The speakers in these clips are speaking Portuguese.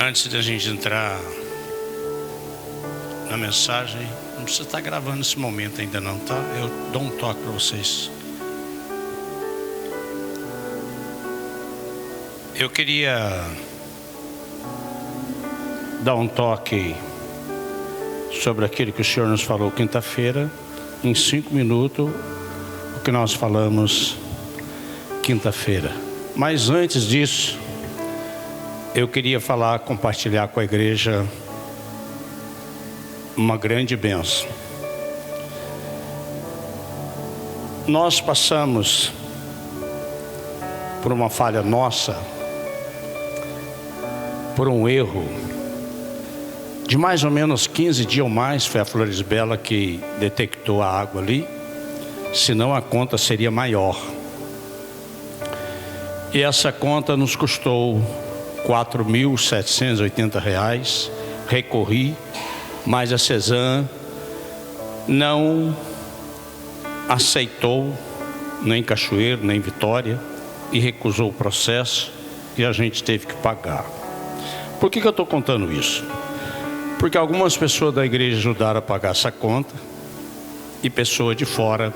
Antes de a gente entrar na mensagem, não precisa estar gravando esse momento ainda não, tá? Eu dou um toque para vocês. Eu queria dar um toque sobre aquilo que o Senhor nos falou quinta-feira, em 5 minutos, o que nós falamos quinta-feira. Mas antes disso, eu queria compartilhar com a igreja uma grande bênção. Nós passamos por uma falha nossa, por um erro de mais ou menos 15 dias ou mais. Foi a Florisbela que detectou a água ali, senão a conta seria maior. E essa conta nos custou R$4.780. Recorri, mas a Cesan não aceitou, nem Cachoeiro, nem Vitória, e recusou o processo, e a gente teve que pagar. Por que eu estou contando isso? Porque algumas pessoas da igreja ajudaram a pagar essa conta, e pessoas de fora,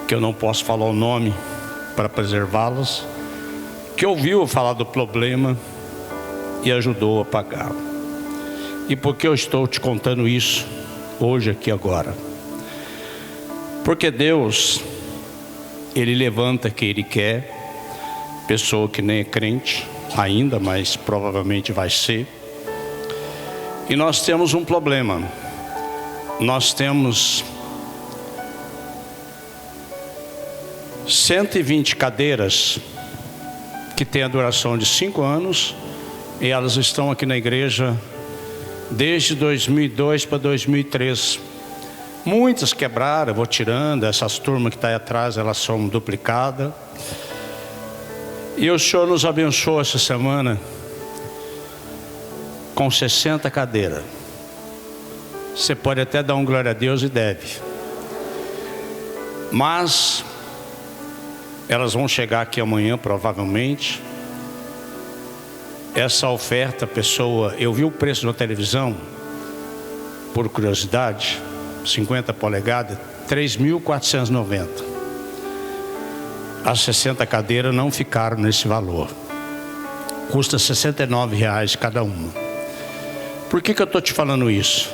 que eu não posso falar o nome para preservá-las, que ouviu falar do problema e ajudou a pagar. E por que eu estou te contando isso hoje, aqui, agora? Porque Deus, Ele levanta quem Ele quer, pessoa que nem é crente ainda, mas provavelmente vai ser. E nós temos um problema. Nós temos 120 cadeiras que têm a duração de 5 anos, e elas estão aqui na igreja desde 2002 para 2003. Muitas quebraram, eu vou tirando. Essas turmas que estão aí atrás, elas são duplicadas. E o Senhor nos abençoou essa semana com 60 cadeiras. Você pode até dar um glória a Deus, e deve. Mas elas vão chegar aqui amanhã, provavelmente. Essa oferta, pessoa, eu vi o preço na televisão, por curiosidade, 50 polegadas, 3.490. As 60 cadeiras não ficaram nesse valor. Custa R$69 cada uma. Por que eu estou te falando isso?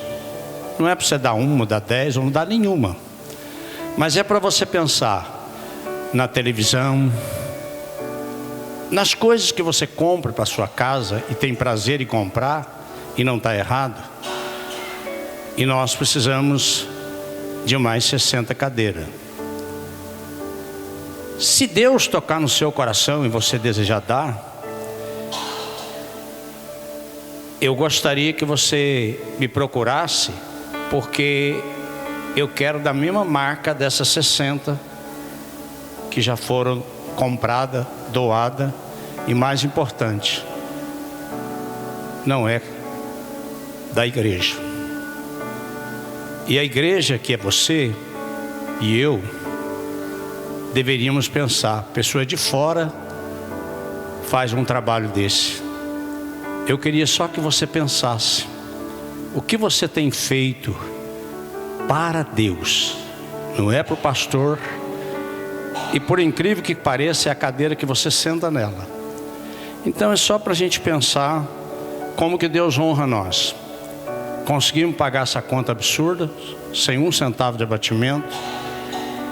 Não é para você dar uma, dar 10 ou não dar nenhuma. Mas é para você pensar na televisão, nas coisas que você compra para sua casa e tem prazer em comprar, e não está errado. E nós precisamos de mais 60 cadeiras. Se Deus tocar no seu coração e você desejar dar, eu gostaria que você me procurasse, porque eu quero da mesma marca dessas 60 que já foram compradas, doadas, e mais importante, não é da igreja. E a igreja, que é você e eu, deveríamos pensar, pessoa de fora faz um trabalho desse. Eu queria só que você pensasse, o que você tem feito para Deus, não é para o pastor. E por incrível que pareça, é a cadeira que você senta nela. Então é só para a gente pensar como que Deus honra nós. Conseguimos pagar essa conta absurda, sem 1 centavo de abatimento.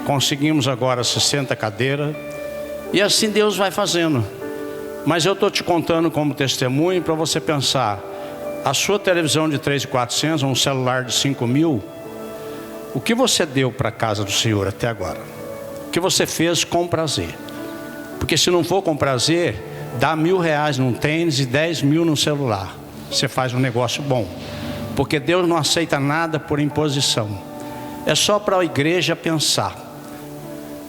Conseguimos agora 60 cadeiras. E assim Deus vai fazendo. Mas eu estou te contando como testemunho para você pensar. A sua televisão de 3.400, um celular de 5.000, o que você deu para a casa do Senhor até agora? O que você fez com prazer? Porque se não for com prazer, dá R$1.000 num tênis e 10.000 num celular. Você faz um negócio bom. Porque Deus não aceita nada por imposição. É só para a igreja pensar.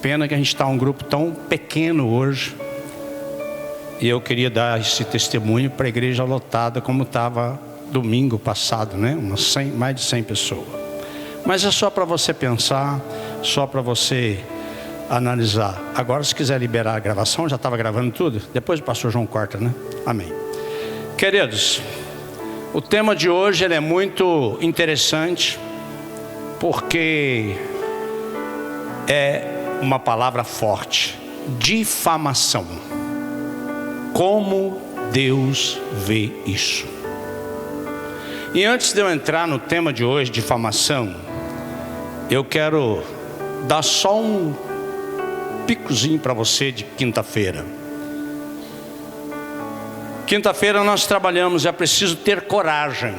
Pena que a gente está um grupo tão pequeno hoje. E eu queria dar esse testemunho para a igreja lotada, como estava domingo passado, né? Mais de 100 pessoas. Mas é só para você pensar, só para você analisar. Agora, se quiser liberar a gravação, já estava gravando tudo. Depois o pastor João corta, né? Amém. Queridos, o tema de hoje ele é muito interessante, porque é uma palavra forte: difamação. Como Deus vê isso? E antes de eu entrar no tema de hoje, difamação, eu quero dar só um picozinho para você de quinta-feira. Quinta-feira nós trabalhamos, é preciso ter coragem.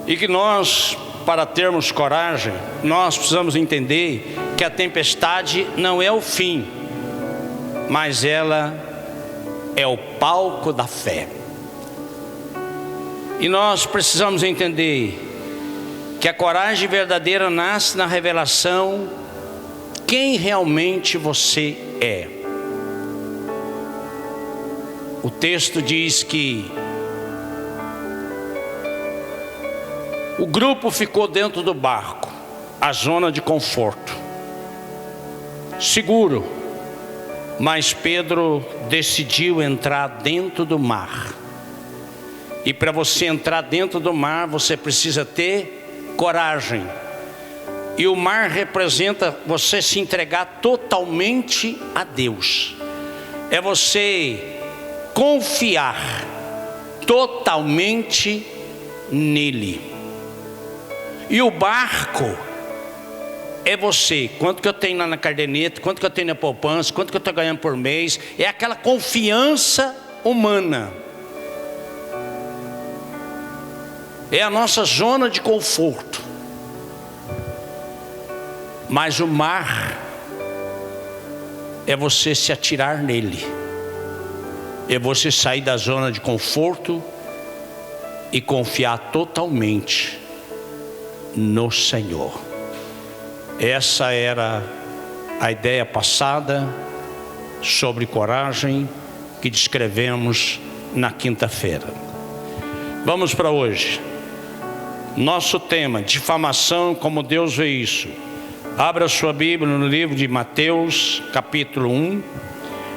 E que nós, para termos coragem, nós precisamos entender que a tempestade não é o fim, mas ela é o palco da fé. E nós precisamos entender que a coragem verdadeira nasce na revelação quem realmente você é. O texto diz que o grupo ficou dentro do barco, a zona de conforto, seguro, mas Pedro decidiu entrar dentro do mar. E para você entrar dentro do mar, você precisa ter coragem. E o mar representa você se entregar totalmente a Deus. É você confiar totalmente nele. E o barco é você. Quanto que eu tenho lá na caderneta, quanto que eu tenho na poupança, quanto que eu estou ganhando por mês. É aquela confiança humana. É a nossa zona de conforto. Mas o mar é você se atirar nele. É você sair da zona de conforto e confiar totalmente no Senhor. Essa era a ideia passada sobre coragem que descrevemos na quinta-feira. Vamos para hoje. Nosso tema: difamação, como Deus vê isso. Abra sua Bíblia no livro de Mateus, capítulo 1,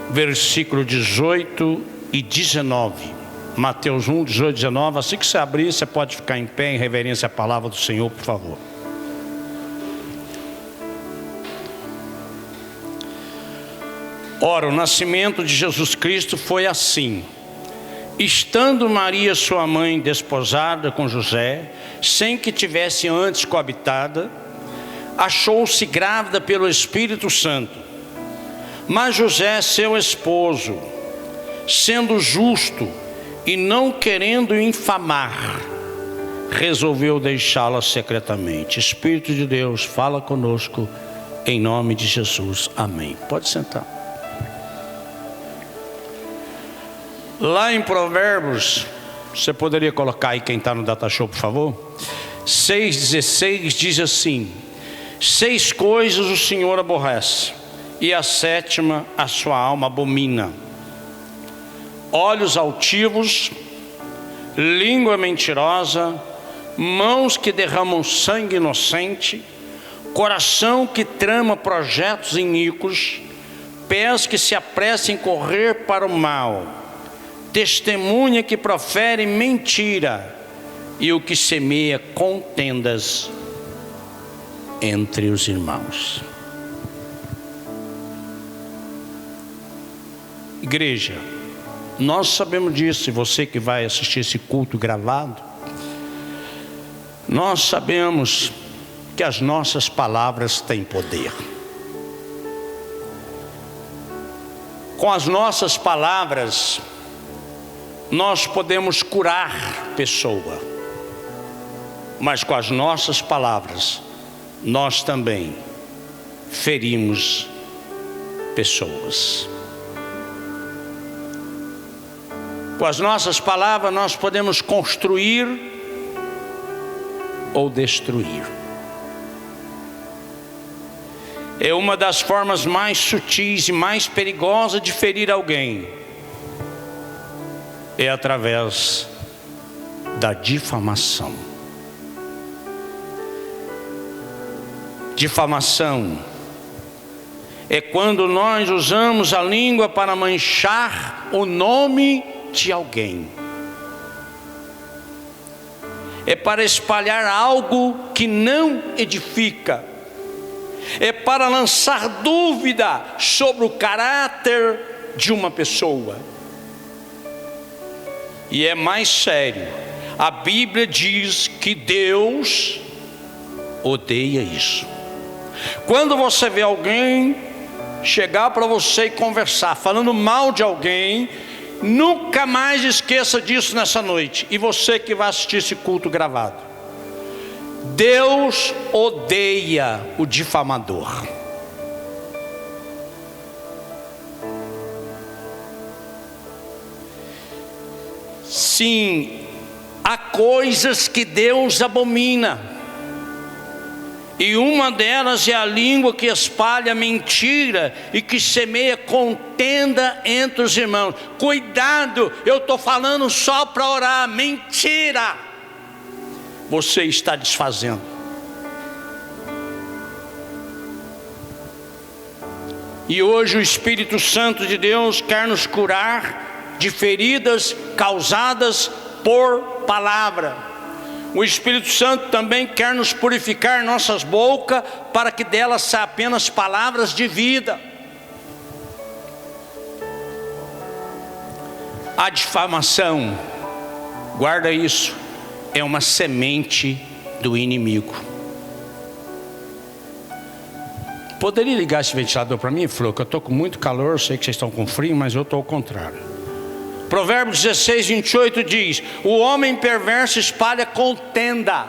versículo 18 e 19. Mateus 1, 18 e 19. Assim que você abrir, você pode ficar em pé em reverência à palavra do Senhor, por favor. Ora, o nascimento de Jesus Cristo foi assim: estando Maria, sua mãe, desposada com José, sem que tivesse antes coabitada, achou-se grávida pelo Espírito Santo. Mas José, seu esposo, sendo justo e não querendo infamar, resolveu deixá-la secretamente. Espírito de Deus, fala conosco em nome de Jesus. Amém. Pode sentar. Lá em Provérbios, você poderia colocar aí quem está no Data Show, por favor? 6,16 diz assim: 6 coisas o Senhor aborrece, e a 7ª a sua alma abomina: olhos altivos, língua mentirosa, mãos que derramam sangue inocente, coração que trama projetos iníquos, pés que se apressam em correr para o mal, testemunha que profere mentira, e o que semeia contendas entre os irmãos. Igreja, nós sabemos disso, e você que vai assistir esse culto gravado, nós sabemos que as nossas palavras têm poder. Com as nossas palavras, nós podemos curar pessoa, mas com as nossas palavras, nós também ferimos pessoas. Com as nossas palavras nós podemos construir ou destruir. É uma das formas mais sutis e mais perigosas de ferir alguém. É através da difamação. Difamação é quando nós usamos a língua para manchar o nome de alguém. É para espalhar algo que não edifica. É para lançar dúvida sobre o caráter de uma pessoa. E é mais sério. A Bíblia diz que Deus odeia isso. Quando você vê alguém chegar para você e conversar falando mal de alguém, nunca mais esqueça disso nessa noite. E você que vai assistir esse culto gravado, Deus odeia o difamador. Sim, há coisas que Deus abomina. E uma delas é a língua que espalha mentira e que semeia contenda entre os irmãos. Cuidado, eu estou falando só para orar. Mentira você está desfazendo. E hoje o Espírito Santo de Deus quer nos curar de feridas causadas por palavra. O Espírito Santo também quer nos purificar nossas bocas, para que delas saiam apenas palavras de vida. A difamação, guarda isso, é uma semente do inimigo. Poderia ligar esse ventilador para mim, Flor? Que eu estou com muito calor, sei que vocês estão com frio, mas eu estou ao contrário. Provérbios 16, 28 diz: o homem perverso espalha contenda,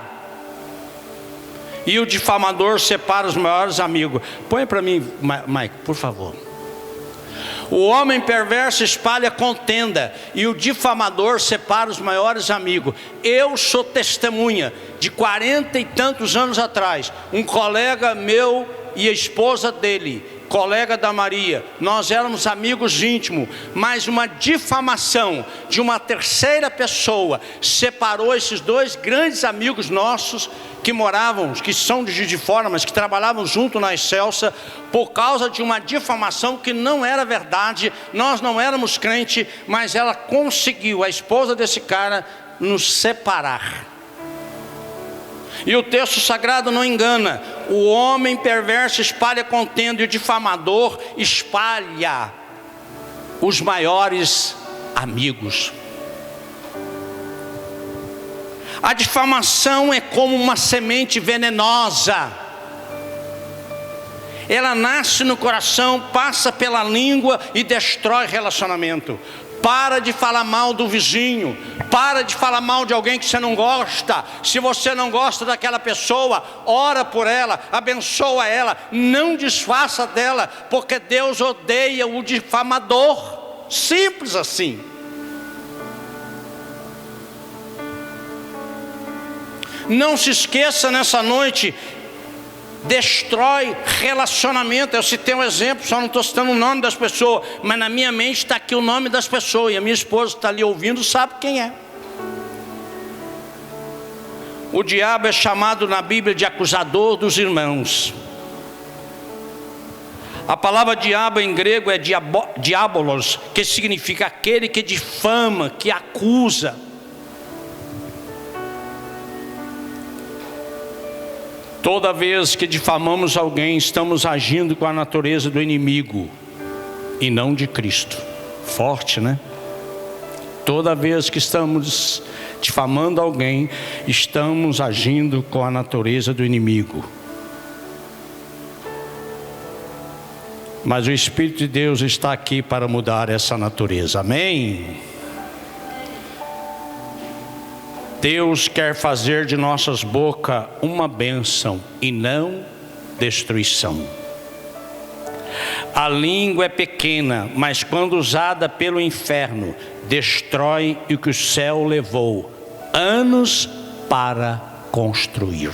e o difamador separa os maiores amigos. Põe para mim, Mike, por favor. O homem perverso espalha contenda, e o difamador separa os maiores amigos. Eu sou testemunha de 40 e tantos anos atrás, um colega meu e a esposa dele, colega da Maria, nós éramos amigos íntimos, mas uma difamação de uma terceira pessoa separou esses dois grandes amigos nossos que moravam, que são de Juiz de Fora, mas que trabalhavam junto na Excelsa, por causa de uma difamação que não era verdade. Nós não éramos crentes, mas ela conseguiu, a esposa desse cara, nos separar. E o texto sagrado não engana. O homem perverso espalha contenda, e o difamador espalha os maiores amigos. A difamação é como uma semente venenosa. Ela nasce no coração, passa pela língua e destrói relacionamento. Para de falar mal do vizinho. Para de falar mal de alguém que você não gosta. Se você não gosta daquela pessoa, ora por ela, abençoa ela, não desfaça dela, porque Deus odeia o difamador. Simples assim. Não se esqueça nessa noite, destrói relacionamento. Eu citei um exemplo, só não estou citando o nome das pessoas, mas na minha mente está aqui o nome das pessoas, e a minha esposa está ali ouvindo, sabe quem é. O diabo é chamado na Bíblia de acusador dos irmãos. A palavra diabo em grego é diabolos, que significa aquele que difama, que acusa. Toda vez que difamamos alguém, estamos agindo com a natureza do inimigo e não de Cristo. Forte, né? Toda vez que estamos difamando alguém, estamos agindo com a natureza do inimigo. Mas o Espírito de Deus está aqui para mudar essa natureza. Amém? Deus quer fazer de nossas bocas uma bênção e não destruição. A língua é pequena, mas quando usada pelo inferno, destrói o que o céu levou anos para construir.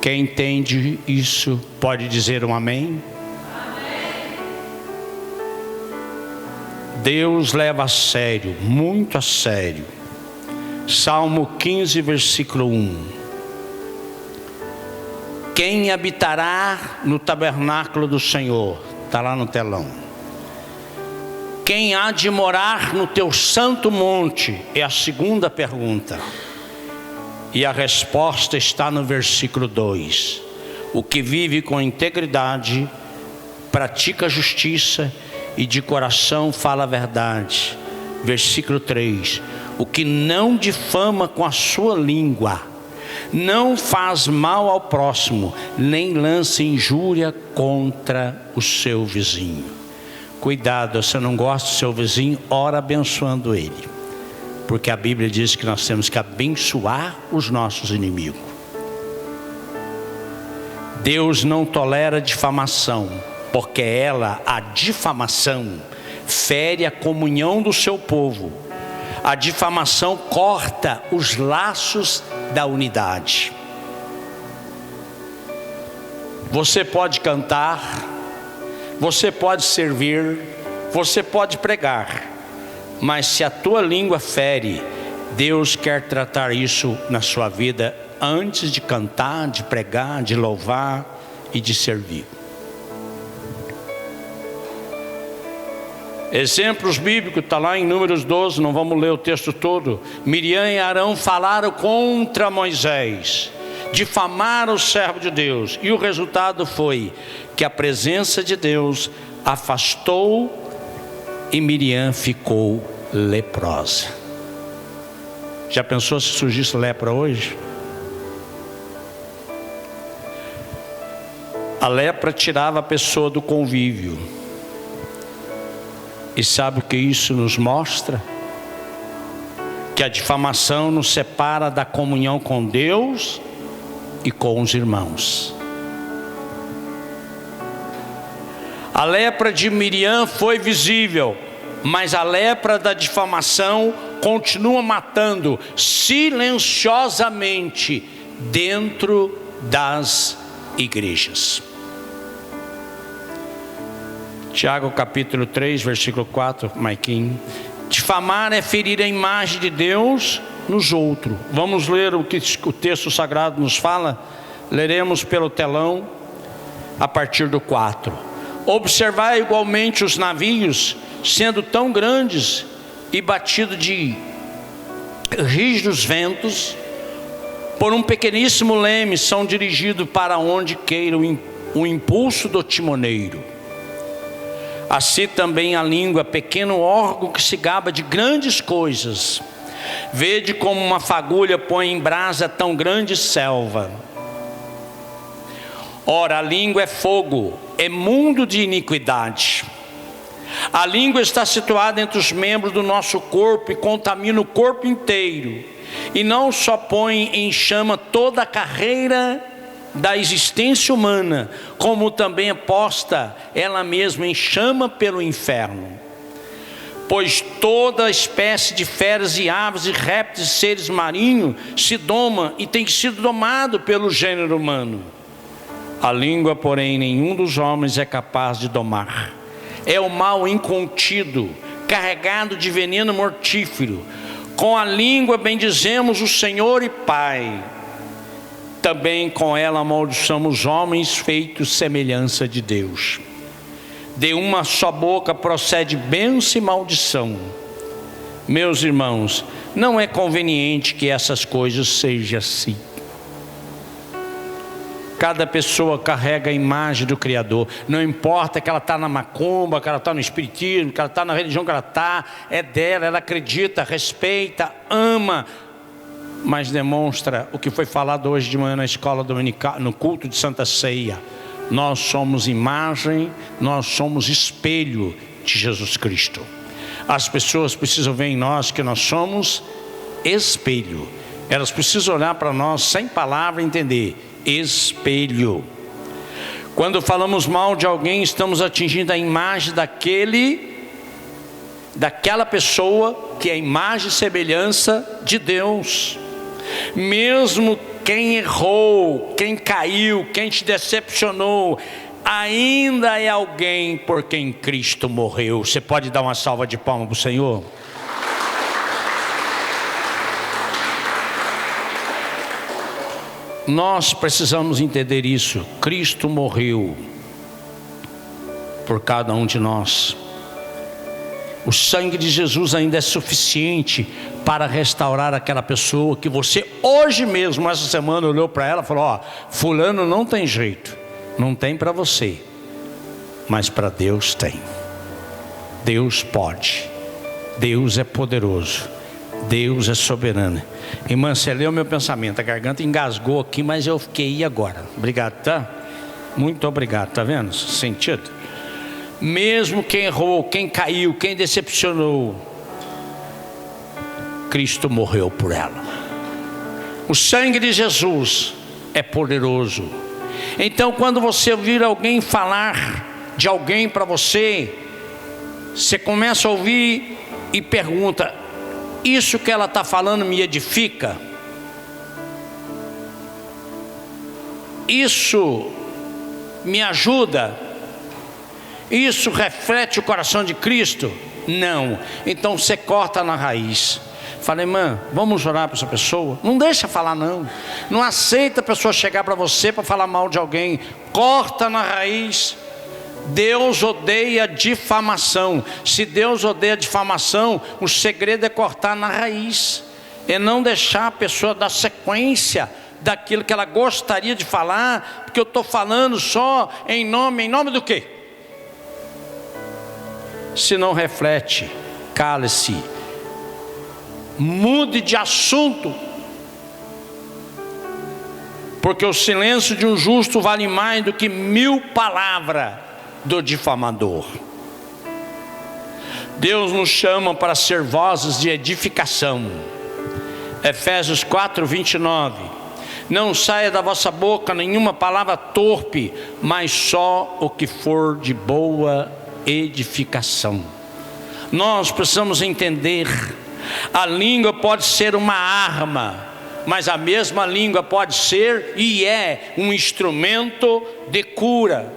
Quem entende isso pode dizer um amém? Deus leva a sério, muito a sério. Salmo 15, versículo 1. Quem habitará no tabernáculo do Senhor? Está lá no telão. Quem há de morar no teu santo monte? É a segunda pergunta. E a resposta está no versículo 2. O que vive com integridade, pratica a justiça e de coração fala a verdade. Versículo 3. O que não difama com a sua língua, não faz mal ao próximo, nem lança injúria contra o seu vizinho. Cuidado, se você não gosta do seu vizinho, ora abençoando ele, porque a Bíblia diz que nós temos que abençoar os nossos inimigos. Deus não tolera difamação, porque a difamação, fere a comunhão do seu povo. A difamação corta os laços da unidade. Você pode cantar, você pode servir, você pode pregar, mas se a tua língua fere, Deus quer tratar isso na sua vida antes de cantar, de pregar, de louvar e de servir. Exemplos bíblicos, está lá em Números 12, não vamos ler o texto todo. Miriam e Arão falaram contra Moisés, difamaram o servo de Deus, e o resultado foi que a presença de Deus afastou e Miriam ficou leprosa. Já pensou se surgisse lepra hoje? A lepra tirava a pessoa do convívio. E sabe o que isso nos mostra? Que a difamação nos separa da comunhão com Deus e com os irmãos. A lepra de Miriam foi visível, mas a lepra da difamação continua matando silenciosamente dentro das igrejas. Tiago capítulo 3, versículo 4, Maiquinho. Difamar é ferir a imagem de Deus nos outros. Vamos ler o que o texto sagrado nos fala? Leremos pelo telão a partir do 4. Observar igualmente os navios, sendo tão grandes e batidos de rígidos ventos, por um pequeníssimo leme, são dirigidos para onde queira o impulso do timoneiro. Assim também a língua, pequeno órgão que se gaba de grandes coisas. Vede como uma fagulha põe em brasa tão grande selva. Ora, a língua é fogo, é mundo de iniquidade. A língua está situada entre os membros do nosso corpo e contamina o corpo inteiro. E não só põe em chama toda a carreira da existência humana, como também é posta ela mesma em chama pelo inferno. Pois toda espécie de feras e aves e répteis e seres marinhos se doma e tem sido domado pelo gênero humano. A língua, porém, nenhum dos homens é capaz de domar. É o mal incontido, carregado de veneno mortífero. Com a língua bendizemos o Senhor e Pai. Também com ela amaldiçoamos homens feitos semelhança de Deus. De uma só boca procede bênção e maldição. Meus irmãos, não é conveniente que essas coisas sejam assim. Cada pessoa carrega a imagem do Criador. Não importa que ela está na macumba, que ela está no espiritismo, que ela está na religião que ela está, é dela, ela acredita, respeita, ama, mas demonstra o que foi falado hoje de manhã na escola dominical, no culto de Santa Ceia. Nós somos imagem, nós somos espelho de Jesus Cristo. As pessoas precisam ver em nós que nós somos espelho. Elas precisam olhar para nós sem palavra e entender: espelho. Quando falamos mal de alguém, estamos atingindo a imagem daquela pessoa que é a imagem e semelhança de Deus. Mesmo quem errou, quem caiu, quem te decepcionou, ainda é alguém por quem Cristo morreu. Você pode dar uma salva de palmas para o Senhor? Nós precisamos entender isso. Cristo morreu por cada um de nós. O sangue de Jesus ainda é suficiente para restaurar aquela pessoa que você hoje mesmo, essa semana, olhou para ela e falou: ó, fulano não tem jeito. Não tem para você, mas para Deus tem. Deus pode. Deus é poderoso. Deus é soberano. Irmã, você leu meu pensamento. A garganta engasgou aqui, mas eu fiquei agora. Obrigado, tá? Muito obrigado, tá vendo? Sentido? Mesmo quem errou, quem caiu, quem decepcionou, Cristo morreu por ela. O sangue de Jesus é poderoso. Então, quando você ouvir alguém falar de alguém para você, você começa a ouvir e pergunta: isso que ela está falando me edifica? Isso me ajuda? Isso reflete o coração de Cristo? Não. Então você corta na raiz. Fala: irmã, vamos orar para essa pessoa. Não deixa falar não. Não aceita a pessoa chegar para você para falar mal de alguém. Corta na raiz. Deus odeia difamação. Se Deus odeia difamação, o segredo é cortar na raiz. É não deixar a pessoa dar sequência daquilo que ela gostaria de falar, porque eu estou falando só em nome do quê? Se não reflete, cale-se, mude de assunto, porque o silêncio de um justo vale mais do que 1000 palavras do difamador. Deus nos chama para ser vozes de edificação. Efésios 4:29. Não saia da vossa boca nenhuma palavra torpe, mas só o que for de boa edificação. Nós precisamos entender: a língua pode ser uma arma, mas a mesma língua pode ser e é um instrumento de cura.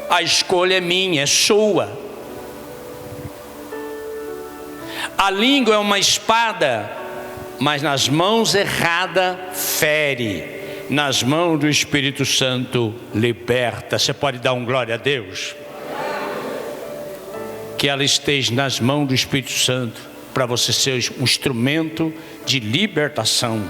A escolha é minha, é sua. A língua é uma espada, mas nas mãos erradas fere. Nas mãos do Espírito Santo liberta. Você pode dar um glória a Deus? Que ela esteja nas mãos do Espírito Santo, para você ser um instrumento de libertação.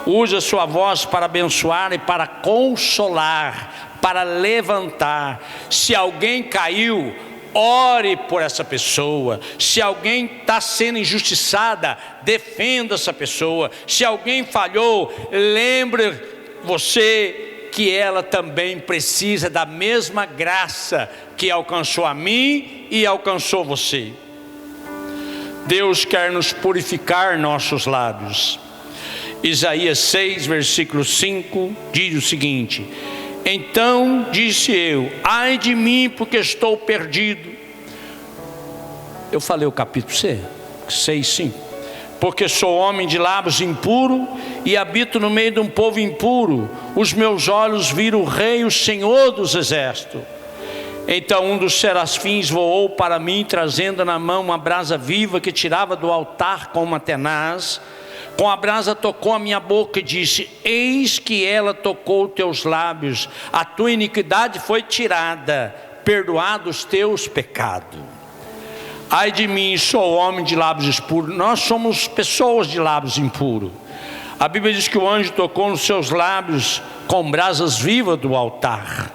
Use a sua voz para abençoar e para consolar, para levantar. Se alguém caiu, ore por essa pessoa. Se alguém está sendo injustiçada, defenda essa pessoa. Se alguém falhou, lembre você que ela também precisa da mesma graça que alcançou a mim e alcançou você. Deus quer nos purificar nossos lábios. Isaías 6, versículo 5 diz o seguinte: então disse eu: ai de mim, porque estou perdido. Eu falei o capítulo 6, 5. Porque sou homem de lábios impuro e habito no meio de um povo impuro. Os meus olhos viram o Rei, o Senhor dos Exércitos. Então um dos serafins voou para mim, trazendo na mão uma brasa viva que tirava do altar com uma tenaz. Com a brasa tocou a minha boca e disse: eis que ela tocou teus lábios, a tua iniquidade foi tirada, perdoados os teus pecados. Ai de mim, sou homem de lábios impuros. Nós somos pessoas de lábios impuros. A Bíblia diz que o anjo tocou nos seus lábios com brasas vivas do altar.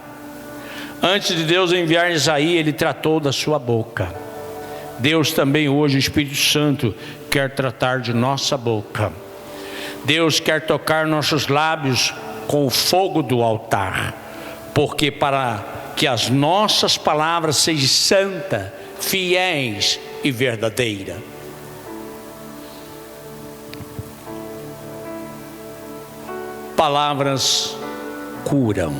Antes de Deus enviar Isaías, ele tratou da sua boca. Deus também hoje, o Espírito Santo, quer tratar de nossa boca. Deus quer tocar nossos lábios com o fogo do altar, porque para que as nossas palavras sejam santas, fiéis e verdadeiras. Palavras curam.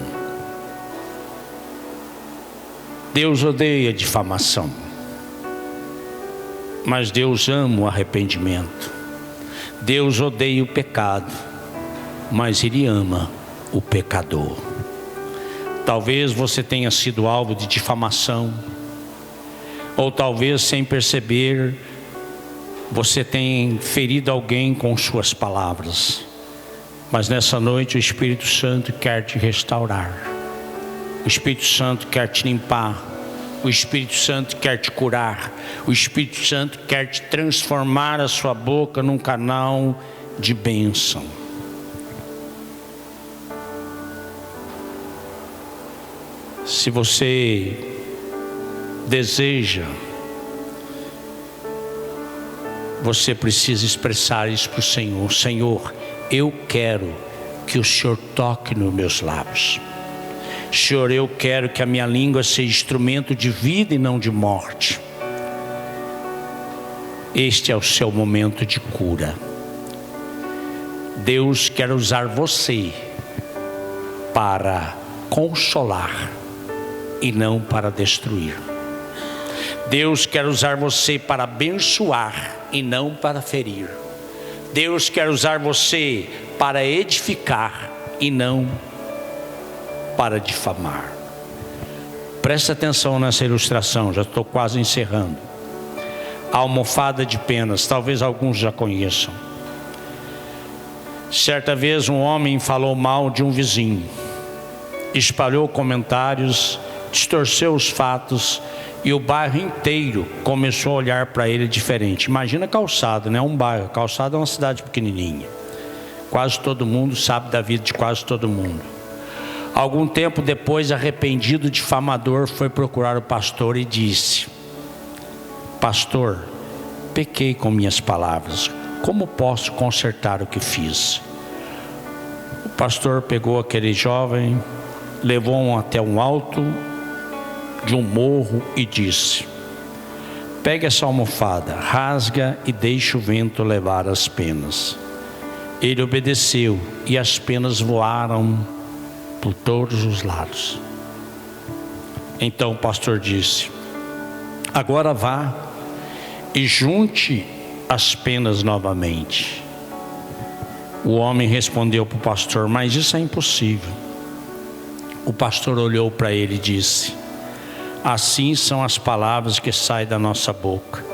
Deus odeia difamação, mas Deus ama o arrependimento. Deus odeia o pecado, mas Ele ama o pecador. Talvez você tenha sido alvo de difamação, ou talvez sem perceber, você tenha ferido alguém com suas palavras. Mas nessa noite o Espírito Santo quer te restaurar. O Espírito Santo quer te limpar. O Espírito Santo quer te curar. O Espírito Santo quer te transformar a sua boca num canal de bênção. Se você deseja, você precisa expressar isso para o Senhor. Senhor, eu quero que o Senhor toque nos meus lábios. Senhor, eu quero que a minha língua seja instrumento de vida e não de morte. Este é o seu momento de cura. Deus quer usar você para consolar e não para destruir. Deus quer usar você para abençoar e não para ferir. Deus quer usar você para edificar e não para difamar. Presta atenção nessa ilustração, já estou quase encerrando. A almofada de penas, talvez alguns já conheçam. Certa vez um homem falou mal de um vizinho, espalhou comentários, distorceu os fatos, e o bairro inteiro começou a olhar para ele diferente. Imagina Calçada, não é um bairro. Calçada é uma cidade pequenininha. Quase todo mundo sabe da vida de quase todo mundo. Algum tempo depois, arrependido, difamador foi procurar o pastor e disse: pastor, pequei com minhas palavras. Como posso consertar o que fiz? O pastor pegou aquele jovem, levou-o até um alto de um morro e disse: pegue essa almofada, rasga e deixe o vento levar as penas. Ele obedeceu e as penas voaram por todos os lados. Então o pastor disse: agora vá e junte as penas novamente. O homem respondeu para o pastor: mas isso é impossível. O pastor olhou para ele e disse: assim são as palavras que saem da nossa boca.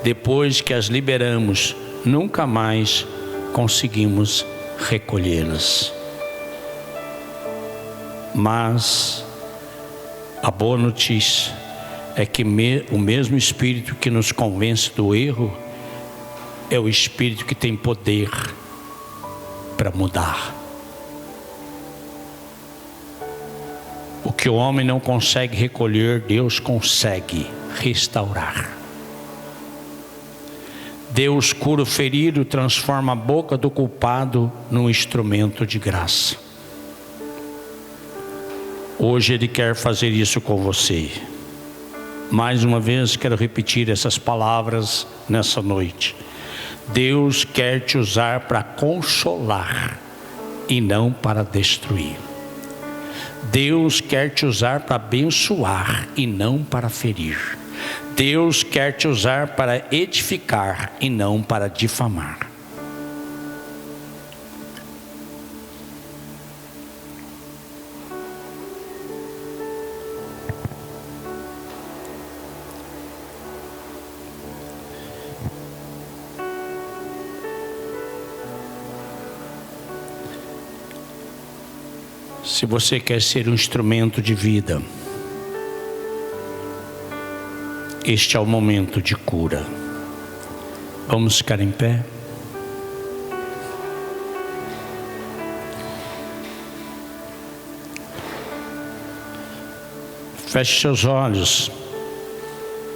Depois que as liberamos, nunca mais conseguimos recolhê-las. Mas a boa notícia é que o mesmo Espírito que nos convence do erro é o Espírito que tem poder para mudar. O que o homem não consegue recolher, Deus consegue restaurar. Deus cura o ferido, transforma a boca do culpado num instrumento de graça. Hoje Ele quer fazer isso com você. Mais uma vez quero repetir essas palavras nessa noite. Deus quer te usar para consolar e não para destruir. Deus quer te usar para abençoar e não para ferir. Deus quer te usar para edificar e não para difamar. Se você quer ser um instrumento de vida, este é o momento de cura. Vamos ficar em pé? Feche seus olhos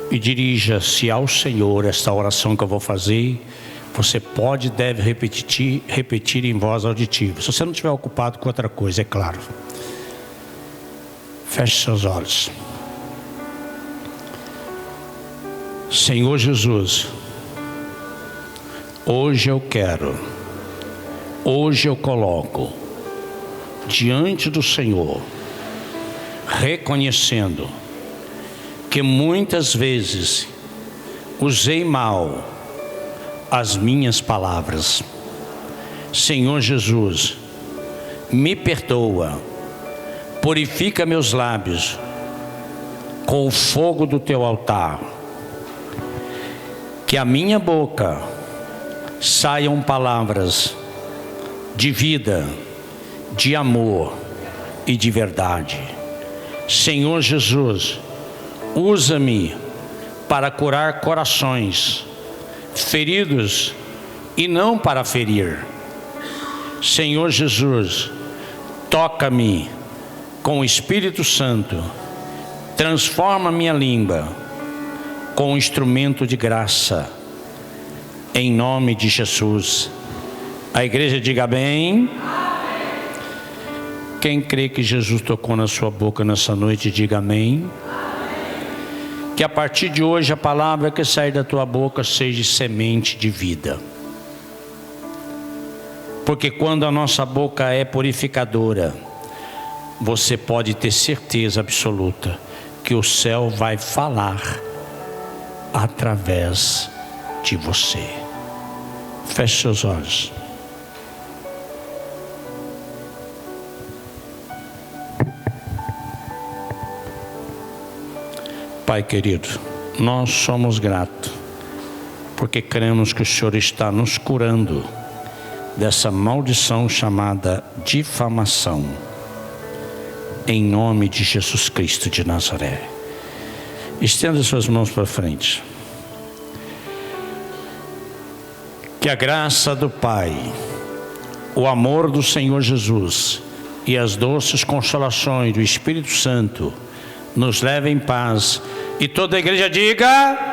e dirija-se ao Senhor esta oração que eu vou fazer. Você pode e deve repetir em voz auditiva. Se você não estiver ocupado com outra coisa, é claro. Feche seus olhos. Senhor Jesus, hoje eu coloco diante do Senhor, reconhecendo que muitas vezes usei mal as minhas palavras. Senhor Jesus, me perdoa, purifica meus lábios com o fogo do teu altar, que a minha boca saiam palavras de vida, de amor e de verdade. Senhor Jesus, usa-me para curar corações feridos e não para ferir. Senhor Jesus, toca-me com o Espírito Santo, transforma minha língua com um instrumento de graça, em nome de Jesus. A igreja diga amém. Quem crê que Jesus tocou na sua boca nessa noite, diga amém. Que a partir de hoje a palavra que sair da tua boca seja semente de vida. Porque quando a nossa boca é purificadora, você pode ter certeza absoluta que o céu vai falar através de você. Feche seus olhos. Pai querido, nós somos gratos, porque cremos que o Senhor está nos curando dessa maldição chamada difamação, em nome de Jesus Cristo de Nazaré. Estenda suas mãos para frente. Que a graça do Pai, o amor do Senhor Jesus e as doces consolações do Espírito Santo nos levem em paz. E toda a igreja diga...